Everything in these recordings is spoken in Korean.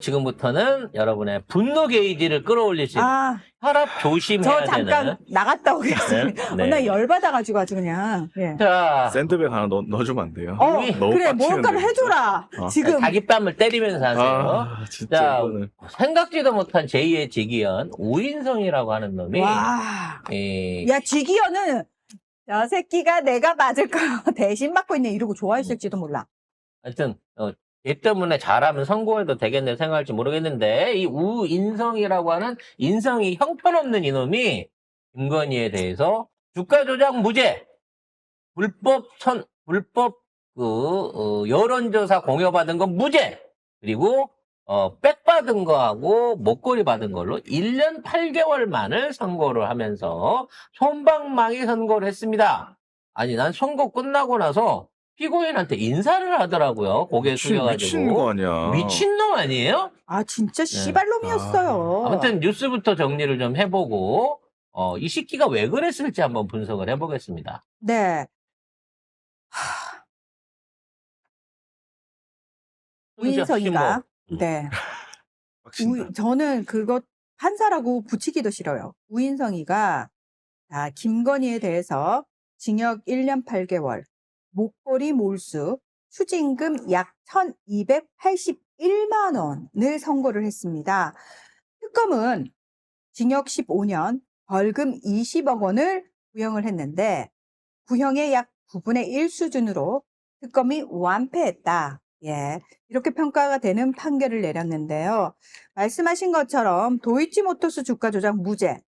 지금부터는 여러분의 분노 게이지를 끌어올릴 수 있는 혈압 저 조심해야 잠깐 되는. 나갔다 오겠습니다. 네. 나 열받아가지고 아주 그냥. 예. 자, 샌드백 하나 넣어주면 안 돼요? 너무 그래, 빡치는데, 뭘까를 진짜. 해줘라. 지금. 자기 뺨을 때리면서 하세요. 진짜 자, 이거는. 생각지도 못한 제2의 직위원 우인성이라고 하는 놈이 와. 이, 야, 지기현은 저 새끼가 내가 맞을 거 대신 맞고 있네 이러고 좋아했을지도 몰라. 하여튼 얘 때문에 잘하면 선고해도 되겠네 생각할지 모르겠는데 이 우인성이라고 하는 인성이 형편없는 이놈이 김건희에 대해서 주가 조작 무죄, 불법 여론조사 공여받은 건 무죄, 그리고 백 받은 거하고 목걸이 받은 걸로 1년 8개월만을 선고를 하면서 솜방망이 선고를 했습니다. 아니 난 선고 끝나고 나서 피고인한테 인사를 하더라고요. 고개 숙여가지고. 미친 거 아니야. 미친놈 아니에요? 진짜 씨발놈이었어요. 아무튼 뉴스부터 정리를 좀 해보고 이 새끼가 왜 그랬을지 한번 분석을 해보겠습니다. 네. 우인성이가 네. 빡친다. 저는 그것 판사라고 붙이기도 싫어요. 우인성이가 김건희에 대해서 징역 1년 8개월, 목걸이 몰수, 추징금 약 1,281만 원을 선고를 했습니다. 특검은 징역 15년, 벌금 20억 원을 구형을 했는데 구형의 약 9분의 1 수준으로 특검이 완패했다. 예, 이렇게 평가가 되는 판결을 내렸는데요. 말씀하신 것처럼 도이치모터스 주가 조작 무죄,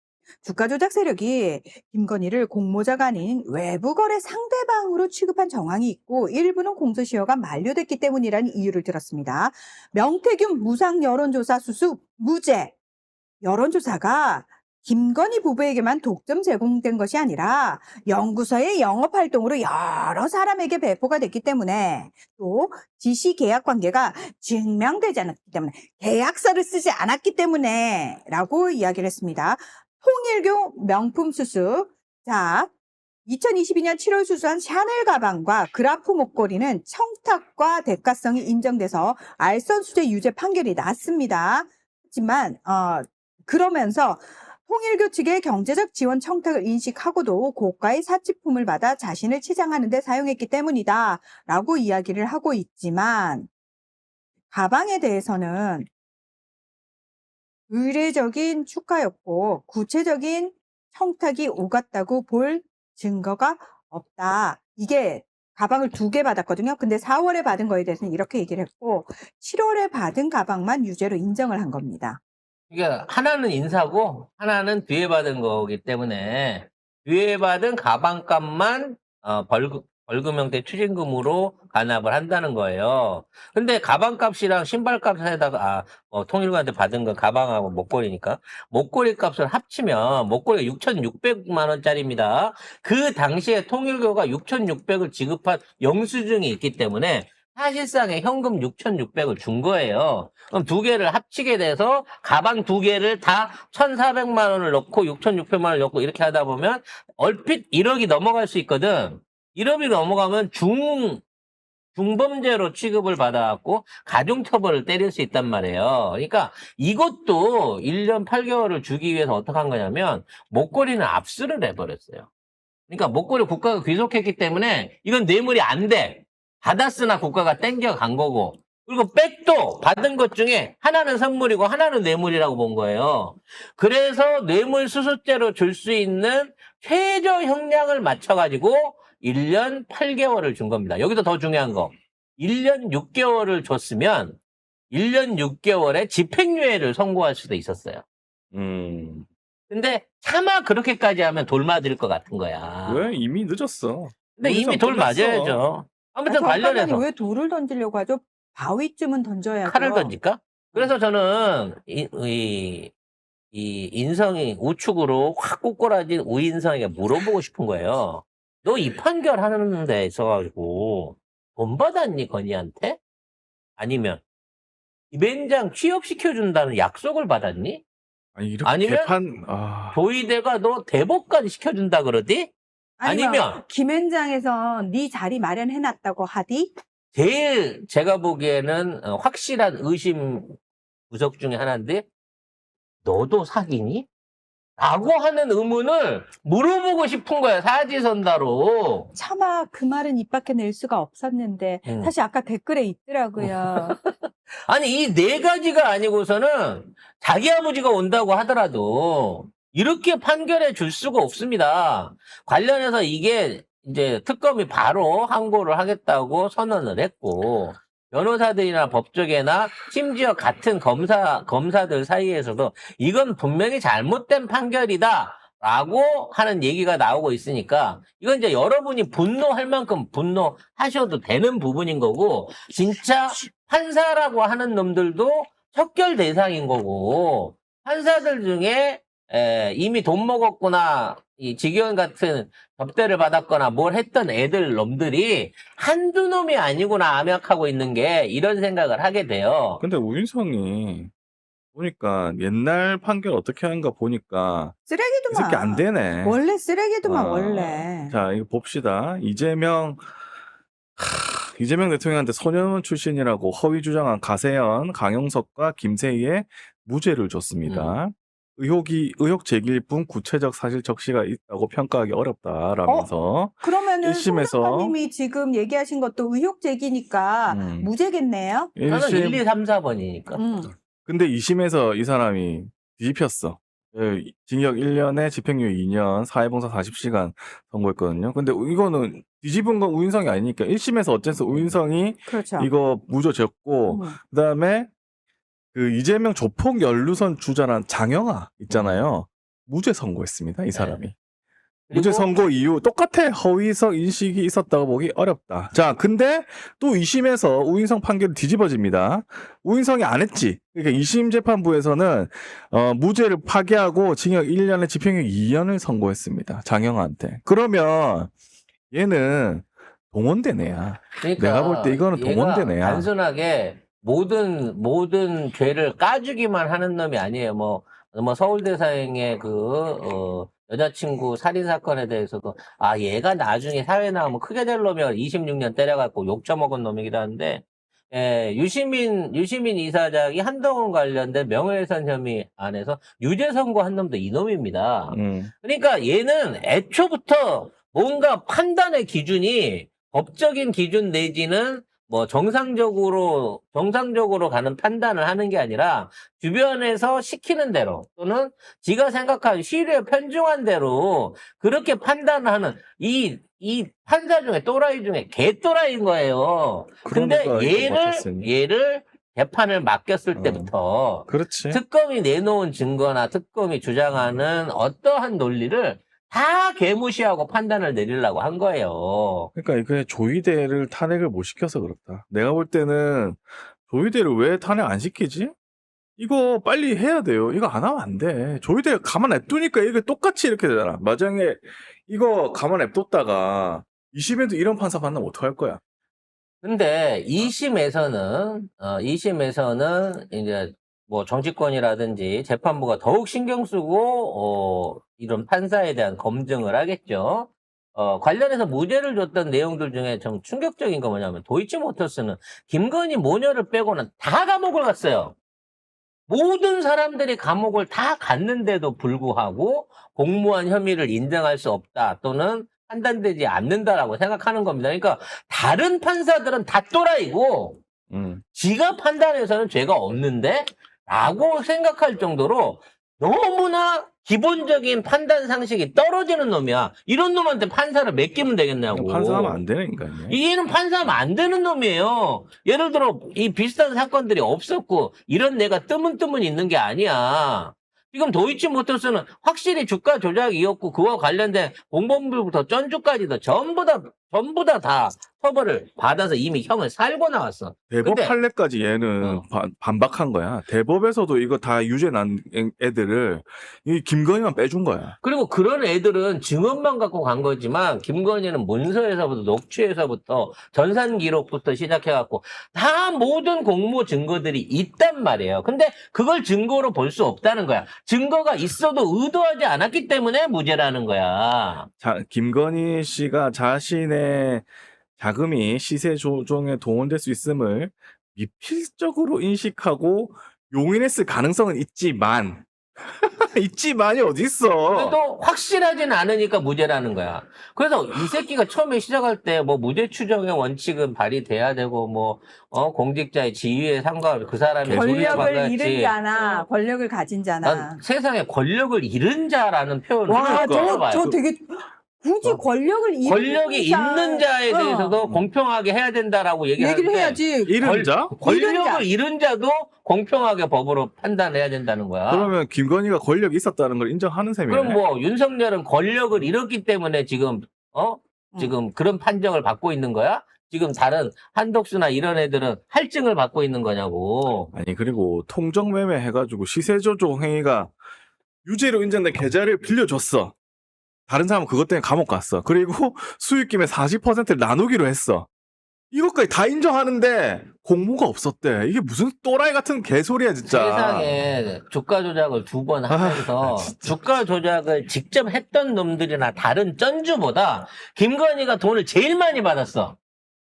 주가 조작 세력이 김건희를 공모자가 아닌 외부 거래 상대방으로 취급한 정황이 있고 일부는 공소시효가 만료됐기 때문이라는 이유를 들었습니다. 명태균 무상 여론조사 수수 무죄. 여론조사가 김건희 부부에게만 독점 제공된 것이 아니라 연구소의 영업활동으로 여러 사람에게 배포가 됐기 때문에 또 지시 계약 관계가 증명되지 않았기 때문에 계약서를 쓰지 않았기 때문에 라고 이야기를 했습니다. 통일교 명품 수수. 자, 2022년 7월 수수한 샤넬 가방과 그라프 목걸이는 청탁과 대가성이 인정돼서 알선수재 유죄 판결이 났습니다. 하지만 그러면서 통일교 측의 경제적 지원 청탁을 인식하고도 고가의 사치품을 받아 자신을 치장하는 데 사용했기 때문이다 라고 이야기를 하고 있지만 가방에 대해서는 의례적인 축하였고 구체적인 청탁이 오갔다고 볼 증거가 없다. 이게 가방을 2개 받았거든요. 근데 4월에 받은 거에 대해서는 이렇게 얘기를 했고 7월에 받은 가방만 유죄로 인정을 한 겁니다. 그러니까 하나는 인사고 하나는 뒤에 받은 거기 때문에 뒤에 받은 가방값만 벌금 형태 추징금으로 간압을 한다는 거예요. 근데 가방값이랑 신발값에다가 통일교한테 받은 건 가방하고 목걸이니까 목걸이 값을 합치면 목걸이가 6,600만 원짜리입니다. 그 당시에 통일교가 6,600을 지급한 영수증이 있기 때문에 사실상의 현금 6,600을 준 거예요. 그럼 2개를 합치게 돼서 가방 2개를 다 1,400만 원을 넣고 6,600만 원을 넣고 이렇게 하다 보면 얼핏 1억이 넘어갈 수 있거든. 1억이 넘어가면 중범죄로 취급을 받아갖고 가중처벌을 때릴 수 있단 말이에요. 그러니까 이것도 1년 8개월을 주기 위해서 어떻게 한 거냐면 목걸이는 압수를 해버렸어요. 그러니까 목걸이 국가가 귀속했기 때문에 이건 뇌물이 안 돼. 받았으나 국가가 땡겨간 거고, 그리고 백도 받은 것 중에 하나는 선물이고 하나는 뇌물이라고 본 거예요. 그래서 뇌물 수수죄로 줄 수 있는 최저 형량을 맞춰가지고 1년 8개월을 준 겁니다. 여기서 더 중요한 거, 1년 6개월을 줬으면 1년 6개월에 집행유예를 선고할 수도 있었어요. 근데 차마 그렇게까지 하면 돌 맞을 것 같은 거야. 왜? 이미 늦었어. 근데 이미 돌 맞아야죠. 아무튼 관련해서 왜 돌을 던지려고 하죠? 바위쯤은 던져야죠. 칼을 던질까? 그래서 저는 이 인성이 우측으로 확 꼬꾸라진 우인성에게 물어보고 싶은 거예요. 너 이 판결 하는 데 있어가지고 돈 받았니, 건희한테? 아니면 김앤장 취업시켜준다는 약속을 받았니? 아니, 이렇게 아니면 개판, 조이대가 너 대법까지 시켜준다 그러디? 아니면 김앤장에서 네 자리 마련해놨다고 하디? 제일 제가 보기에는 확실한 의심 구석 중에 하나인데 너도 사귀니? 라고 하는 의문을 물어보고 싶은 거야, 사지선다로. 차마 그 말은 입 밖에 낼 수가 없었는데 사실 아까 댓글에 있더라고요. 아니, 이 네 가지가 아니고서는 자기 아버지가 온다고 하더라도 이렇게 판결해 줄 수가 없습니다. 관련해서 이게 이제 특검이 바로 항고를 하겠다고 선언을 했고, 변호사들이나 법조계나 심지어 같은 검사들 사이에서도 이건 분명히 잘못된 판결이다. 라고 하는 얘기가 나오고 있으니까 이건 이제 여러분이 분노할 만큼 분노하셔도 되는 부분인 거고, 진짜 판사라고 하는 놈들도 척결 대상인 거고, 판사들 중에 이미 돈 먹었거나 이 직원 같은 접대를 받았거나 뭘 했던 놈들이 한두 놈이 아니구나 암약하고 있는 게, 이런 생각을 하게 돼요. 근데 우인성이 보니까 옛날 판결 어떻게 하는가 보니까 이 쓰레기도만. 새끼 안 되네. 원래 쓰레기도만 아, 원래. 자, 이거 봅시다. 이재명 대통령한테 소년원 출신이라고 허위 주장한 가세현, 강용석과 김세희에 무죄를 줬습니다. 의혹 제기일 뿐 구체적 사실 적시가 있다고 평가하기 어렵다라면서 그러면은 1심에서 송작가님이 지금 얘기하신 것도 의혹 제기니까 무죄겠네요. 저는 1, 2, 3, 4번이니까. 근데 2심에서 이 사람이 뒤집혔어. 징역 1년에 집행유예 2년, 사회봉사 40시간 선고했거든요. 근데 이거는 뒤집은 건 우인성이 아니니까 1심에서 어째서 우인성이 그렇죠. 이거 무죄 졌고, 그다음에 그 이재명 조폭 연루선 주자란 장영아 있잖아요. 무죄 선고했습니다. 이 사람이. 네. 무죄 선고 이유 똑같아. 허위성 인식이 있었다고 보기 어렵다. 자, 근데 또 2심에서 우인성 판결이 뒤집어집니다. 우인성이 안 했지. 그러니까 2심 재판부에서는 무죄를 파기하고 징역 1년에 집행유예 2년을 선고했습니다. 장영아한테. 그러면 얘는 동원대네야. 그러니까 내가 볼 때 이거는 얘가 동원대네야. 단순하게 모든 죄를 까주기만 하는 놈이 아니에요. 뭐 서울대사행의 여자친구 살인사건에 대해서도, 얘가 나중에 사회 나오면 크게 될 놈이야. 26년 때려갖고 욕 처먹은 놈이기도 한데, 유시민 이사장이 한동훈 관련된 명예훼손 혐의 안에서 유죄 선고한 놈도 이놈입니다. 그러니까 얘는 애초부터 뭔가 판단의 기준이 법적인 기준 내지는 뭐 정상적으로 가는 판단을 하는 게 아니라 주변에서 시키는 대로 또는 지가 생각하는 시류에 편중한 대로 그렇게 판단을 하는 이 판사 중에 또라이 중에 개또라이인 거예요. 근데 얘를 재판을 맡겼을 때부터 그렇지. 특검이 내놓은 증거나 특검이 주장하는 어떠한 논리를 다 개무시하고 판단을 내리려고 한 거예요. 그러니까 이게 조희대를 탄핵을 못 시켜서 그렇다. 내가 볼 때는 조희대를 왜 탄핵 안 시키지? 이거 빨리 해야 돼요. 이거 안 하면 안 돼. 조희대가 가만 냅두니까 이게 똑같이 이렇게 되잖아. 마장에 이거 가만 냅뒀다가 2심에도 이런 판사 만나면 어떡할 거야? 근데 2심에서는 이제 뭐 정치권이라든지 재판부가 더욱 신경 쓰고 이런 판사에 대한 검증을 하겠죠. 관련해서 무죄를 줬던 내용들 중에 좀 충격적인 거 뭐냐면 도이치모터스는 김건희 모녀를 빼고는 다 감옥을 갔어요. 모든 사람들이 감옥을 다 갔는데도 불구하고 공무원 혐의를 인정할 수 없다 또는 판단되지 않는다라고 생각하는 겁니다. 그러니까 다른 판사들은 다 또라이고 지가 판단해서는 죄가 없는데 라고 생각할 정도로 너무나 기본적인 판단 상식이 떨어지는 놈이야. 이런 놈한테 판사를 맡기면 되겠냐고. 판사하면 안 되는 인간이야. 얘는 판사하면 안 되는 놈이에요. 예를 들어 이 비슷한 사건들이 없었고 이런 내가 뜨문뜨문 있는 게 아니야. 지금 도이치모터스는 확실히 주가 조작이었고 그와 관련된 공범부부터 전주까지도 전부 다 처벌을 받아서 이미 형을 살고 나왔어. 대법 근데- 판례까지 얘는 반박한 거야. 대법에서도 이거 다 유죄 난 애들을 이 김건희만 빼준 거야. 그리고 그런 애들은 증언만 갖고 간 거지만 김건희는 문서에서부터 녹취에서부터 전산 기록부터 시작해갖고 다 모든 공모 증거들이 있단 말이에요. 근데 그걸 증거로 볼 수 없다는 거야. 증거가 있어도 의도하지 않았기 때문에 무죄라는 거야. 자, 김건희 씨가 자신의 자금이 시세 조정에 동원될 수 있음을 미필적으로 인식하고 용인했을 가능성은 있지만 있지만이 어딨어. 그래도 확실하진 않으니까 무죄라는 거야. 그래서 이 새끼가 처음에 시작할 때 뭐 무죄 추정의 원칙은 발휘돼야 되고 뭐 공직자의 지위에 상관없이 그 사람이 권력을 잃은 자나 권력을 가진 자나. 난 세상에 권력을 잃은 자라는 표현을 와, 처음 들어봐요. 저 되게 굳이 권력을 잃은 권력이 있는 자에 대해서도 공평하게 해야 된다라고 얘기를 얘기하는데 해야지. 잃은 자? 권력을 잃은 자도 공평하게 법으로 판단해야 된다는 거야. 그러면 김건희가 권력이 있었다는 걸 인정하는 셈이네. 그럼 뭐 윤석열은 권력을 잃었기 때문에 지금 지금 그런 판정을 받고 있는 거야? 지금 다른 한덕수나 이런 애들은 할증을 받고 있는 거냐고. 아니 그리고 통정매매 해가지고 시세조종 행위가 유죄로 인정된 계좌를 빌려줬어. 다른 사람은 그것 때문에 감옥 갔어. 그리고 수익금의 40%를 나누기로 했어. 이것까지 다 인정하는데 공모가 없었대. 이게 무슨 또라이 같은 개소리야 진짜. 세상에 주가 조작을 2번 하면서 주가 조작을 직접 했던 놈들이나 다른 쩐주보다 김건희가 돈을 제일 많이 받았어.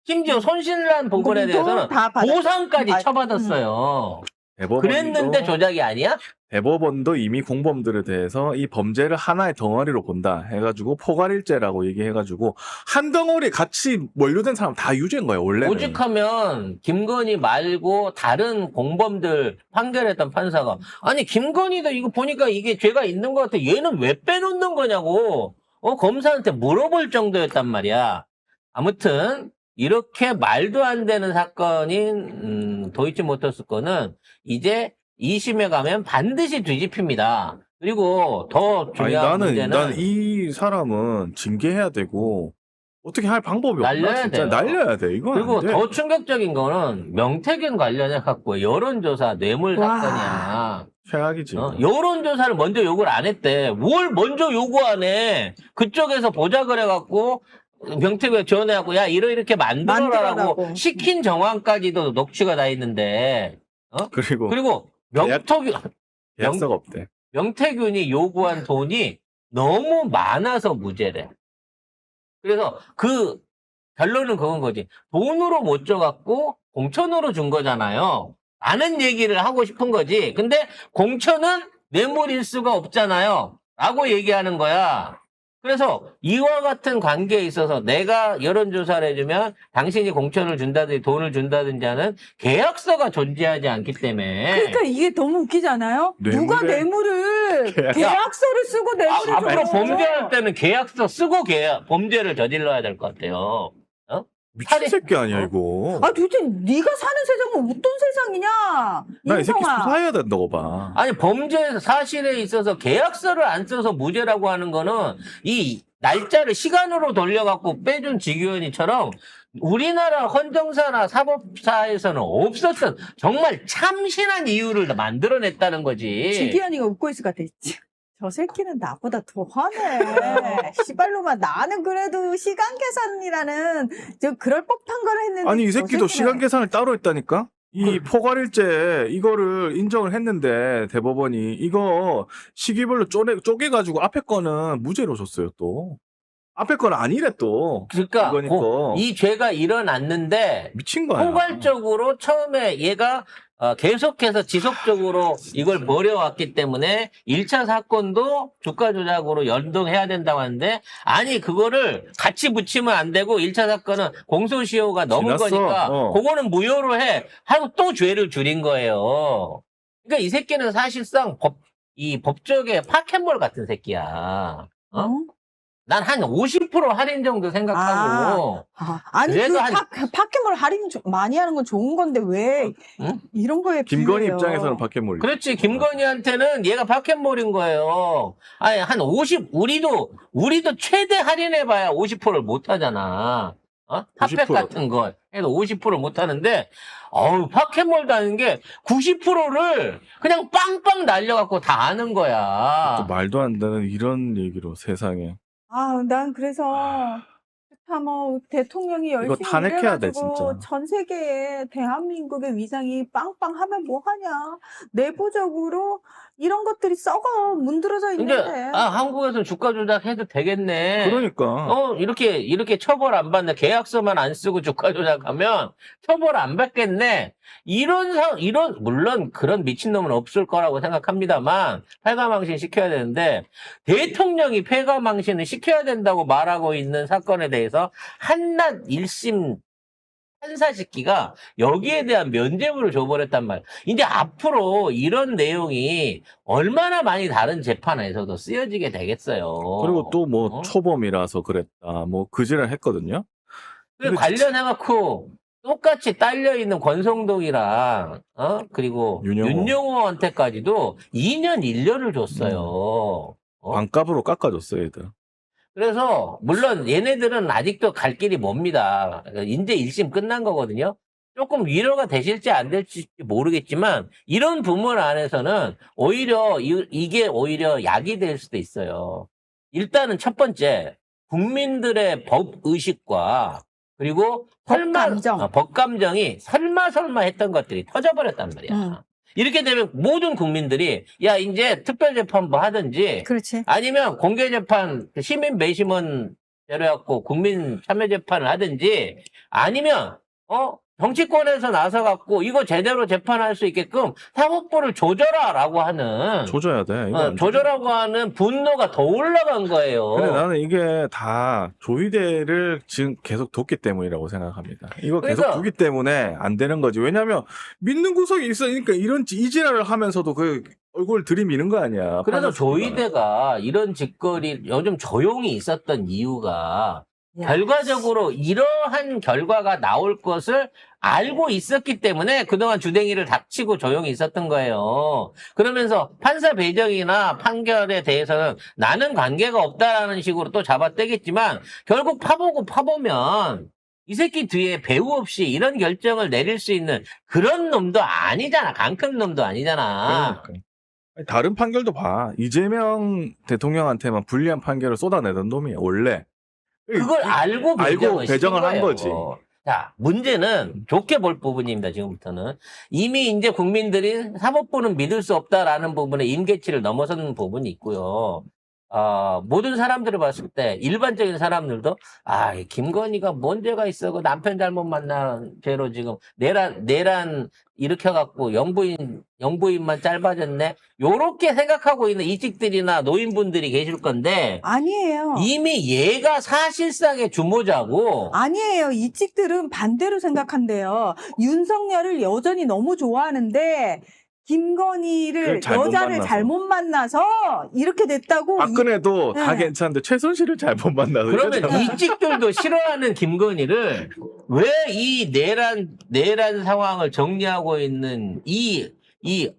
심지어 손실난 부분에 대해서는 다 받았- 보상까지 아, 쳐받았어요. 대법원도- 그랬는데 조작이 아니야? 대법원도 이미 공범들에 대해서 이 범죄를 하나의 덩어리로 본다 해가지고 포괄일죄라고 얘기해가지고 한 덩어리 같이 원료된 사람 다 유죄인 거예요 원래는. 오직하면 김건희 말고 다른 공범들 판결했던 판사가 아니 김건희도 이거 보니까 이게 죄가 있는 것 같아. 얘는 왜 빼놓는 거냐고 검사한테 물어볼 정도였단 말이야. 아무튼 이렇게 말도 안 되는 사건인 도이치모터스 거는 이제 2심에 가면 반드시 뒤집힙니다. 그리고 더 아니 중요한 문제는 난 이 사람은 징계해야 되고 어떻게 할 방법이 없나 날려야 진짜. 돼요. 날려야 돼. 이건 그리고 안 돼. 더 충격적인 거는 명태균 관련해 갖고 여론조사 뇌물 와. 사건이야. 최악이지. 여론조사를 먼저 요구를 안 했대. 뭘 먼저 요구 안 해. 그쪽에서 보자 그래갖고 명태균 전화하고 야 이렇게 만들어라라고 만들어라고. 시킨 정황까지도 녹취가 다 있는데 그리고 계약서가 없대. 명태균이 요구한 돈이 너무 많아서 무죄래. 그래서 그 결론은 그건 거지. 돈으로 못 줘갖고 공천으로 준 거잖아요. 라는 얘기를 하고 싶은 거지. 근데 공천은 뇌물일 수가 없잖아요. 라고 얘기하는 거야. 그래서 이와 같은 관계에 있어서 내가 여론조사를 해주면 당신이 공천을 준다든지 돈을 준다든지 하는 계약서가 존재하지 않기 때문에 그러니까 이게 너무 웃기지 않아요? 누가 뇌물을 계약서를 쓰고 뇌물을 앞으로 줘요? 범죄할 때는 계약서 쓰고 범죄를 저질러야 될 것 같아요. 미친 새끼 아니야 이거. 아 도대체 네가 사는 세상은 어떤 세상이냐? 나 이 새끼 인성아. 수사해야 된다고 봐. 아니 범죄 사실에 있어서 계약서를 안 써서 무죄라고 하는 거는 이 날짜를 시간으로 돌려갖고 빼준 직위원이처럼 우리나라 헌정사나 사법사에서는 없었던 정말 참신한 이유를 만들어냈다는 거지. 지기현이가 웃고 있을 것 같아. 저 새끼는 나보다 더 화내. 씨발로만 나는 그래도 시간 계산이라는 그럴 법한 걸 했는데. 아니 이 저 새끼도 새끼는- 시간 계산을 따로 했다니까. 이 포괄일죄 이거를 인정을 했는데 대법원이 이거 시기별로 쪼개가지고 앞에 거는 무죄로 줬어요 또. 앞에 거는 아니래 또. 그러니까 이거니까. 이 죄가 일어났는데 미친 거야. 포괄적으로 처음에 얘가 계속해서 지속적으로 이걸 벌여왔기 때문에 1차 사건도 주가 조작으로 연동해야 된다고 하는데 아니 그거를 같이 붙이면 안 되고 1차 사건은 공소시효가 넘은 지났어. 거니까 그거는 무효로 해 하고 또 죄를 줄인 거예요. 그러니까 이 새끼는 사실상 이 법조계 파켓몰 같은 새끼야. 난 한 50% 할인 정도 생각하고. 아니, 그래도 파켓몰 할인 많이 하는 건 좋은 건데, 왜, 응? 이런 거에 김건희 비해요? 입장에서는 파켓몰. 그렇지. 김건희한테는 얘가 파켓몰인 거예요. 아니, 한 우리도 최대 할인해봐야 50%를 못 하잖아. 핫팩 90%. 같은 거 해도 50%를 못 하는데, 파켓몰도 하는 게 90%를 그냥 빵빵 날려갖고 다 아는 거야. 또 말도 안 되는 이런 얘기로 세상에. 난 그래서, 다 뭐 대통령이 이거 열심히 탄핵해야 돼, 일해가지고 진짜. 전 세계에 대한민국의 위상이 빵빵하면 뭐 하냐. 내부적으로 이런 것들이 썩어 문드러져 근데 있는데. 한국에서 주가 조작해도 되겠네. 그러니까. 이렇게 처벌 안 받네. 계약서만 안 쓰고 주가 조작하면 처벌 안 받겠네. 물론 그런 미친놈은 없을 거라고 생각합니다만, 폐가망신 시켜야 되는데, 대통령이 폐가망신을 시켜야 된다고 말하고 있는 사건에 대해서 한낱 1심 판사시키가 여기에 대한 면죄부를 줘버렸단 말이야. 이제 앞으로 이런 내용이 얼마나 많이 다른 재판에서도 쓰여지게 되겠어요. 그리고 또 뭐 어? 초범이라서 그랬다. 뭐 그지를 했거든요. 그 근데 관련해갖고 똑같이 딸려있는 권성동이랑, 그리고 윤영호. 윤영호한테까지도 2년 1년을 줬어요. 반값으로 깎아줬어요, 얘들. 그래서, 물론 얘네들은 아직도 갈 길이 멉니다. 이제 1심 끝난 거거든요. 조금 위로가 되실지 안 될지 모르겠지만, 이런 부분 안에서는 오히려, 이게 오히려 약이 될 수도 있어요. 일단은 첫 번째, 국민들의 법의식과, 그리고 법감정. 법감정이 설마 했던 것들이 터져버렸단 말이야. 이렇게 되면 모든 국민들이, 야, 이제 특별재판부 하든지, 그렇지. 아니면 공개재판, 시민 배심원 제로해갖고 국민 참여재판을 하든지, 아니면, 정치권에서 나서갖고 이거 제대로 재판할 수 있게끔 사법부를 조져라라고 하는, 조져야 돼. 이거 안 조져라고 하는 분노가 더 올라간 거예요. 근데 나는 이게 다 조희대를 지금 계속 뒀기 때문이라고 생각합니다. 이거 계속 그러니까- 두기 때문에 안 되는 거지. 왜냐하면 믿는 구석이 있으니까 이런 이지랄을 하면서도 그 얼굴 들이미는 거 아니야. 그래서 판사 새끼가. 조희대가 이런 짓거리, 요즘 조용히 있었던 이유가 야. 결과적으로 이러한 결과가 나올 것을 알고 있었기 때문에 그동안 주댕이를 닥치고 조용히 있었던 거예요. 그러면서 판사 배정이나 판결에 대해서는 나는 관계가 없다라는 식으로 또 잡아떼겠지만 결국 파보면 이 새끼 뒤에 배우 없이 이런 결정을 내릴 수 있는 그런 놈도 아니잖아. 강큰 놈도 아니잖아. 그러니까. 아니, 다른 판결도 봐. 이재명 대통령한테만 불리한 판결을 쏟아내던 놈이야 원래. 그걸 알고 배정을 한 거예요. 거지. 자, 문제는 좋게 볼 부분입니다, 지금부터는. 이미 이제 국민들이 사법부는 믿을 수 없다라는 부분에 임계치를 넘어서는 부분이 있고요. 모든 사람들을 봤을 때, 일반적인 사람들도, 이 김건희가 뭔 죄가 있어. 그 남편 잘못 만난 죄로 지금, 내란 일으켜갖고 영부인만 짧아졌네. 요렇게 생각하고 있는 이직들이나 노인분들이 계실 건데, 아니에요. 이미 얘가 사실상의 주모자고, 아니에요. 이 찍들은 반대로 생각한대요. 윤석열을 여전히 너무 좋아하는데 김건희를 그걸 잘못 여자를 만나서. 잘못 만나서 이렇게 됐다고. 박근혜도 다 네. 괜찮은데 최순실을 잘못 만나서 그러면 이러잖아. 이직들도 싫어하는 김건희를 왜 이 내란 상황을 정리하고 있는 이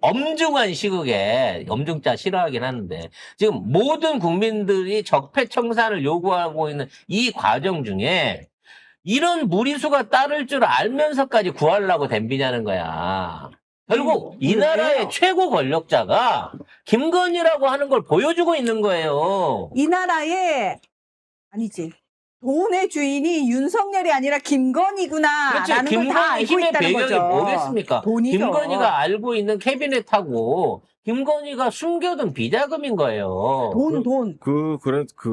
엄중한 시국에, 엄중자 싫어하긴 하는데, 지금 모든 국민들이 적폐청산을 요구하고 있는 이 과정 중에 이런 무리수가 따를 줄 알면서까지 구하려고 덤비냐는 거야. 결국 이 나라의 왜요? 최고 권력자가 김건희라고 하는 걸 보여주고 있는 거예요. 이 나라에 아니지. 돈의 주인이 윤석열이 아니라 김건희구나라는 걸 다 김건희 알고 힘의 있다는 배경이 거죠. 뭐겠습니까? 돈이죠. 김건희가 알고 있는 캐비넷하고 김건희가 숨겨둔 비자금인 거예요. 돈. 그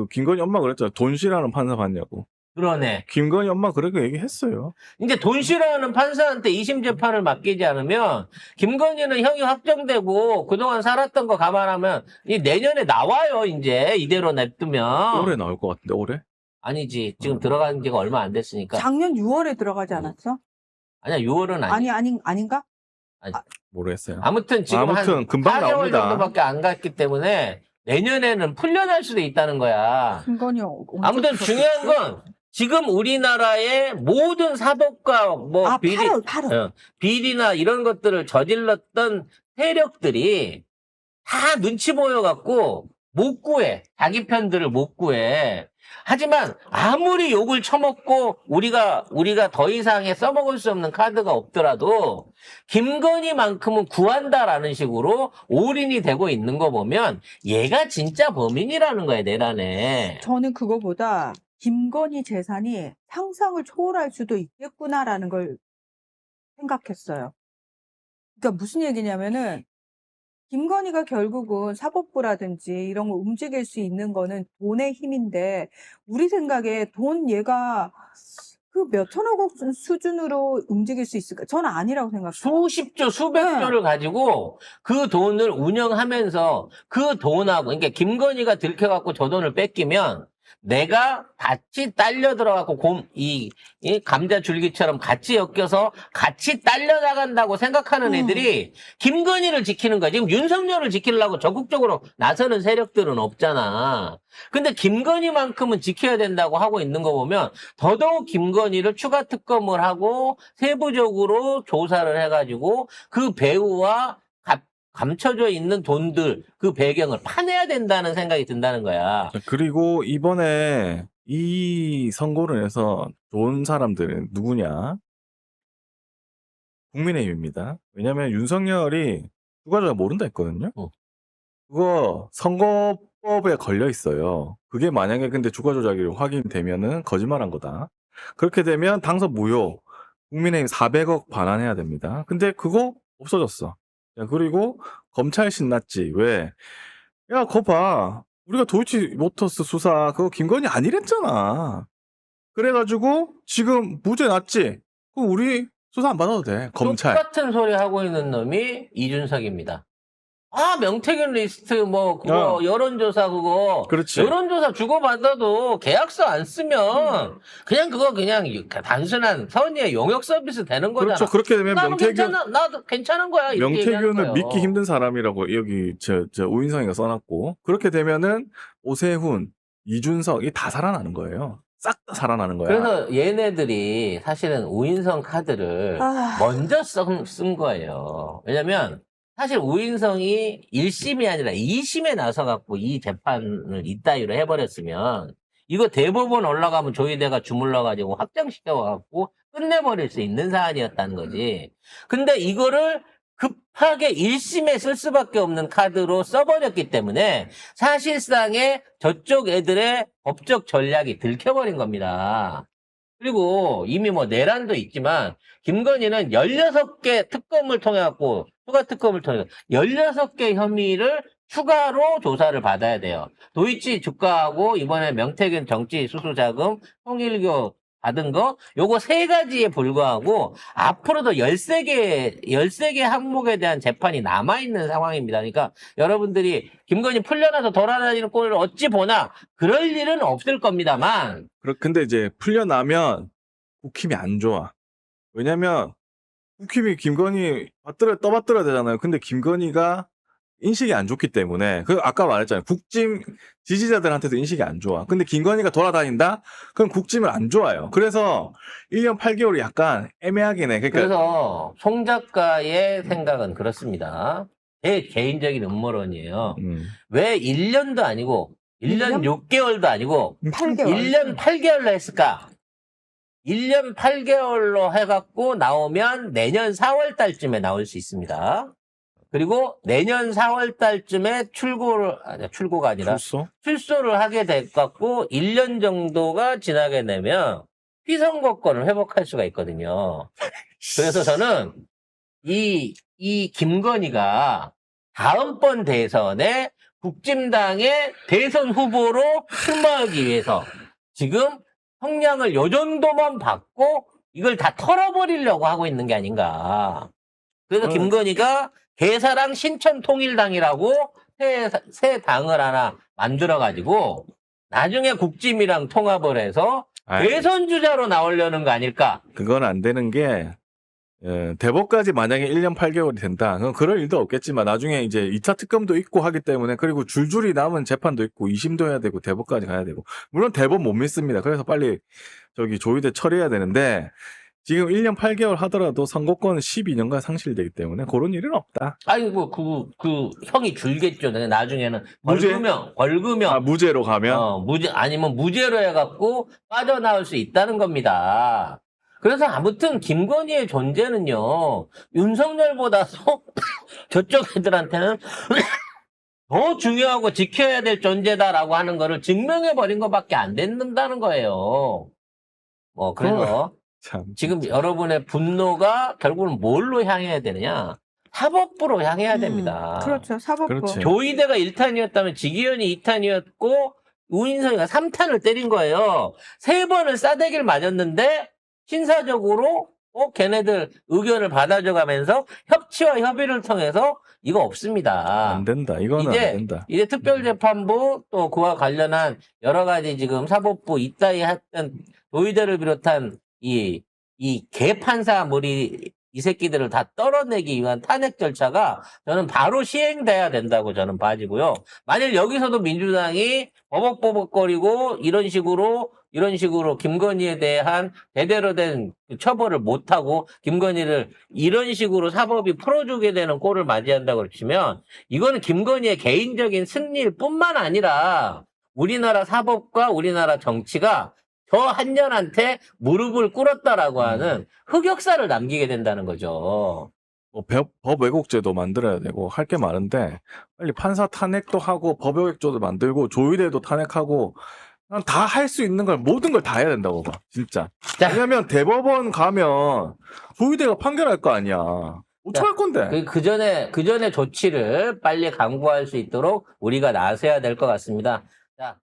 김건희 엄마 그랬잖아. 돈 싫어하는 판사 봤냐고. 그러네. 김건희 엄마 그렇게 얘기했어요. 이제 돈 싫어하는 판사한테 2심 재판을 맡기지 않으면 김건희는 형이 확정되고 그동안 살았던 거 감안하면 이 내년에 나와요. 이제 이대로 냅두면. 올해 나올 것 같은데 올해? 아니지. 지금 들어간 지가 얼마 안 됐으니까. 작년 6월에 들어가지 않았어? 아니야. 6월은 아니. 아닌가? 모르겠어요. 아무튼 지금 아무튼 금방 4개월 나옵니다. 정도밖에 안 갔기 때문에 내년에는 풀려날 수도 있다는 거야. 김건희 아무튼 중요한 건 지금 우리나라의 모든 사법과 뭐 비리, 8월. 비리나 이런 것들을 저질렀던 세력들이 다 눈치 보여갖고 못 구해. 자기 편들을 못 구해. 하지만 아무리 욕을 처먹고 우리가 더 이상의 써먹을 수 없는 카드가 없더라도 김건희만큼은 구한다라는 식으로 올인이 되고 있는 거 보면 얘가 진짜 범인이라는 거야, 내란에. 저는 그거보다 김건희 재산이 상상을 초월할 수도 있겠구나라는 걸 생각했어요. 그러니까 무슨 얘기냐면은 김건희가 결국은 사법부라든지 이런 거 움직일 수 있는 거는 돈의 힘인데 우리 생각에 돈 얘가 그 몇천억 원 수준으로 움직일 수 있을까? 저는 아니라고 생각해요. 수십조, 수백조를 가지고 그 돈을 운영하면서 그 돈하고, 그러니까 김건희가 들켜갖고 저 돈을 뺏기면 내가 같이 딸려 들어가고 이 감자 줄기처럼 같이 엮여서 같이 딸려 나간다고 생각하는 애들이 김건희를 지키는 거야. 지금 윤석열을 지키려고 적극적으로 나서는 세력들은 없잖아. 근데 김건희만큼은 지켜야 된다고 하고 있는 거 보면 더더욱 김건희를 추가 특검을 하고 세부적으로 조사를 해가지고 그 배우와 감춰져 있는 돈들, 그 배경을 파내야 된다는 생각이 든다는 거야. 그리고 이번에 이 선거를 해서 좋은 사람들은 누구냐? 국민의힘입니다. 왜냐면 윤석열이 추가적으로 모른다 했거든요. 그거 선거법에 걸려 있어요. 그게 만약에 근데 주가 조작이 확인되면은 거짓말한 거다. 그렇게 되면 당선 무효. 국민의힘 400억 반환해야 됩니다. 근데 그거 없어졌어. 야, 그리고 검찰 신났지. 왜? 야, 그거 봐. 우리가 도이치모터스 수사 그거 김건희 아니랬잖아. 그래가지고 지금 무죄 났지. 그럼 우리 수사 안 받아도 돼. 검찰. 똑같은 소리 하고 있는 놈이 이준석입니다. 아, 명태균 리스트 뭐 그거 여론조사 그거 그렇지. 여론조사 주고받아도 계약서 안 쓰면 그냥 그거 그냥 단순한 선의의 용역 서비스 되는 거잖아. 그렇죠. 그렇게 되면 나도 괜찮은 거야. 이렇게 얘기하는 명태균을 거예요. 믿기 힘든 사람이라고 여기 저 우인성이가 써놨고 그렇게 되면은 오세훈, 이준석이 다 살아나는 거예요. 싹 다 살아나는 거야. 그래서 얘네들이 사실은 우인성 카드를 먼저 쓴 거예요. 왜냐면 사실 우인성이 1심이 아니라 2심에 나서갖고 이 재판을 이따위로 해버렸으면 이거 대법원 올라가면 조희대가 주물러가지고 확정시켜갖고 끝내버릴 수 있는 사안이었다는 거지. 근데 이거를 급하게 1심에 쓸 수밖에 없는 카드로 써버렸기 때문에 사실상의 저쪽 애들의 법적 전략이 들켜버린 겁니다. 그리고 이미 뭐 내란도 있지만 김건희는 16개 특검을 통해 갖고 추가 특검을 통해 16개 혐의를 추가로 조사를 받아야 돼요. 도이치 주가하고 이번에 명태균 정치 수수 자금 통일교 받은 거 요거 3가지에 불과하고 앞으로도 13개 항목에 대한 재판이 남아 있는 상황입니다. 그러니까 여러분들이 김건희 풀려나서 돌아다니는 꼴을 어찌 보나 그럴 일은 없을 겁니다만 근데 이제 풀려나면 국힘이 안 좋아. 왜냐면 국힘이 김건희 떠받들어야 되잖아요. 근데 김건희가 인식이 안 좋기 때문에 아까 말했잖아요. 국짐 지지자들한테도 인식이 안 좋아. 근데 김건희가 돌아다닌다? 그럼 국짐을 안 좋아요. 그래서 1년 8개월이 약간 애매하긴 해. 그래서 송 작가의 생각은 그렇습니다. 제 개인적인 음모론이에요. 왜 1년도 아니고 1년 6개월도 아니고 8개월. 1년 8개월로 했을까? 1년 8개월로 해갖고 나오면 내년 4월 달쯤에 나올 수 있습니다. 그리고 내년 4월 달쯤에 출고가 아니라 출소를 하게 돼갖고 1년 정도가 지나게 되면 피선거권을 회복할 수가 있거든요. 그래서 저는 이 김건희가 다음번 대선에 국진당의 대선 후보로 출마하기 위해서 지금 성량을 요 정도만 받고 이걸 다 털어버리려고 하고 있는 게 아닌가. 그래서 김건희가 개사랑 신천통일당이라고 새 당을 하나 만들어가지고 나중에 국짐이랑 통합을 해서 대선 주자로 나오려는 거 아닐까? 그건 안 되는 게 대법까지 만약에 1년 8개월이 된다. 그럼 그럴 일도 없겠지만 나중에 이제 2차 특검도 있고 하기 때문에 그리고 줄줄이 남은 재판도 있고 2심도 해야 되고 대법까지 가야 되고 물론 대법 못 믿습니다. 그래서 빨리 조희대 처리해야 되는데 지금 1년 8개월 하더라도 선거권은 12년간 상실되기 때문에 그런 일은 없다. 아이고 그 형이 줄겠죠. 나중에는 벌금형 무죄로 가면 아니면 무죄로 해갖고 빠져나올 수 있다는 겁니다. 그래서 아무튼 김건희의 존재는요 윤석열보다도 저쪽 애들한테는 더 중요하고 지켜야 될 존재다라고 하는 거를 증명해버린 것밖에 안 된다는 거예요. 그래서 참. 지금 여러분의 분노가 결국은 뭘로 향해야 되느냐? 사법부로 향해야 됩니다. 그렇죠. 사법부. 그렇지. 조이대가 1탄이었다면 지기현이 2탄이었고 우인성이가 3탄을 때린 거예요. 3번을 싸대기를 맞았는데 신사적으로 걔네들 의견을 받아줘가면서 협치와 협의를 통해서 이거 없습니다. 안 된다. 이거는 안 된다. 이제 특별재판부 또 그와 관련한 여러 가지 지금 사법부 이따위 했던 조이대를 비롯한 이 개판사물이 이 새끼들을 다 떨어내기 위한 탄핵 절차가 저는 바로 시행돼야 된다고 저는 봐지고요. 만일 여기서도 민주당이 버벅버벅거리고 이런 식으로 김건희에 대한 제대로 된 처벌을 못하고 김건희를 이런 식으로 사법이 풀어주게 되는 꼴을 맞이한다고 치면 이거는 김건희의 개인적인 승리일 뿐만 아니라 우리나라 사법과 우리나라 정치가 저 한 년한테 무릎을 꿇었다라고 하는 흑역사를 남기게 된다는 거죠. 법 왜곡제도 만들어야 되고 할 게 많은데 빨리 판사 탄핵도 하고 법 왜곡제도 만들고 조의대도 탄핵하고 난 다 할 수 있는 걸 모든 걸 다 해야 된다고 봐. 진짜. 자. 왜냐면 대법원 가면 조의대가 판결할 거 아니야. 어떡할 건데? 그 전에 조치를 빨리 강구할 수 있도록 우리가 나서야 될 것 같습니다. 자,